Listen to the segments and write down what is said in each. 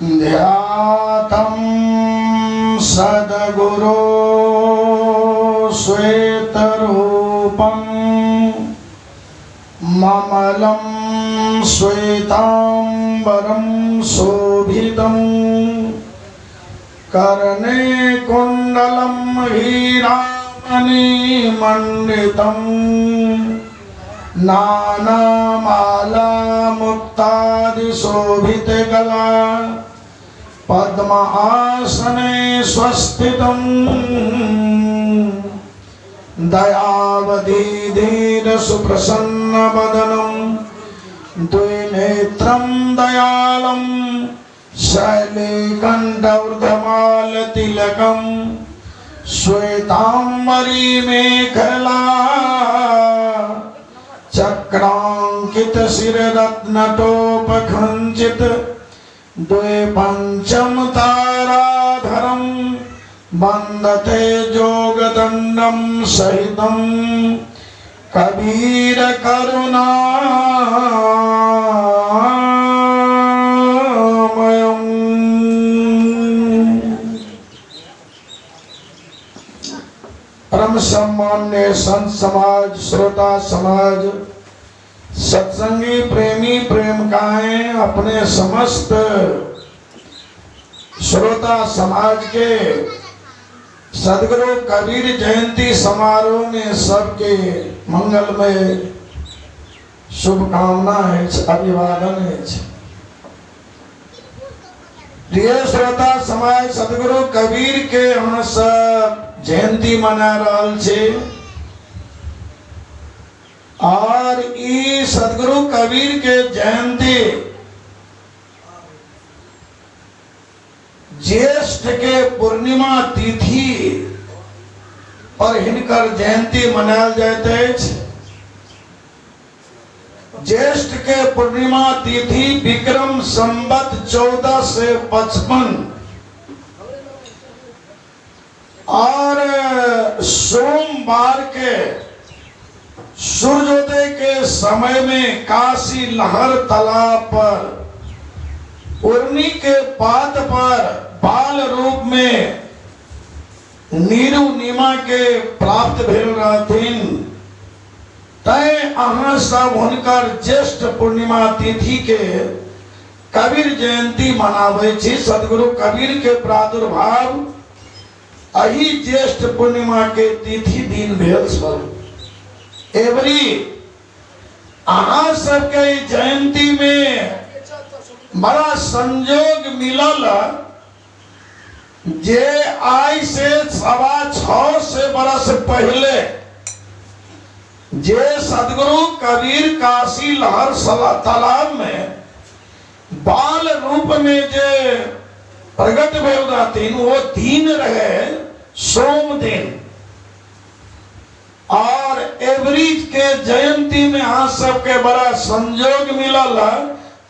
ध्यातं सद्गुरो श्वेतरूपं ममलं श्वेतांबरं शोभितं कर्णे कुण्डलं हीरामणिमण्डितं नानामाला मुक्तादिशोभितगला पद्मासने स्वस्थितं दयावधी धीर सुप्रसन्नवदनं द्विनेत्रं दयालं शैलीकण्ठौर्ध्वमालतिलकं श्वेतांबरी मेखला चक्रांकित शिररत्नटोपखंचित द्वे पंचम ताराधरं वंदते जोगदंडं सहितं कबीर करुणामयम्। परम सम्मान्य संत समाज, श्रोता समाज, सत्संगी प्रेमी प्रेमिकाएं, अपने समस्त श्रोता समाज के सदगुरु कबीर जयंती समारोह में सबके मंगलमय शुभकामना है, अभिवादन है। प्रिय श्रोता समाज, सदगुरु कबीर के हम सब जयंती मना रहल छे और ई सदगुरु कबीर के जयंती ज्येष्ठ के पूर्णिमा तिथि और हिनकर जयंती मनायल जाइत अछि। ज्येष्ठ के पूर्णिमा तिथि विक्रम संवत 1455 और सोमवार के सूर्योदय के समय में काशी लहर तालाब पर उर्नी के पात पर बाल रूप में नीरू नीमा के प्राप्त भेल रहथिन। तय अहाँ सब हुनकर ज्येष्ठ पूर्णिमा तिथि के कबीर जयंती मनाबै छी। सदगुरु कबीर के प्रादुर्भाव अही ज्येष्ठ पूर्णिमा के तिथि दिन भेल छल। एवरी अहाँ सबके जयंती में बड़ा संयोग मिलल जे आज से 6.25 बरस पहले जे सदगुरु कबीर काशी लहर तालाब में बाल रूप में जे प्रगट भेल रहथिन, वो दिन रहे सोम दिन। और एवरेज के जयंती में अहाँ सबके बड़ा संयोग मिलल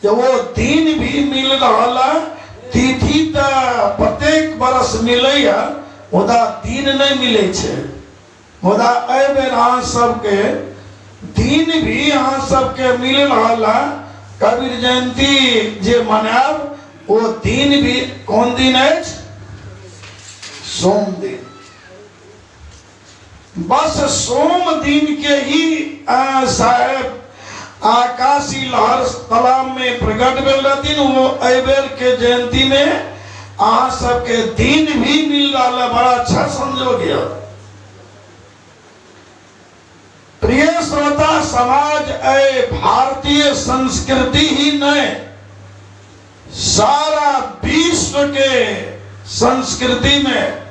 कि वो दिन भी मिल रहा, तिथि तो प्रत्येक बरस मिले, मुदा दिन नहीं मिले छे। मुदा एहि बेर अहाँ सबके दिन भी अहाँ सबके मिल रहा। कबीर जयंती जे मनाब वो दिन भी कौन दिन है? सोम दिन। बस सोम दिन के ही साहेब आकाशी लहर तालाब में प्रकट भेल रहथिन। वो एबेर के जयंती में अहाँ सबके दिन भी मिल रहा, बड़ा अच्छा संजोग है। प्रिय श्रोता समाज, भारतीय संस्कृति ही नहीं, सारा विश्व के संस्कृति में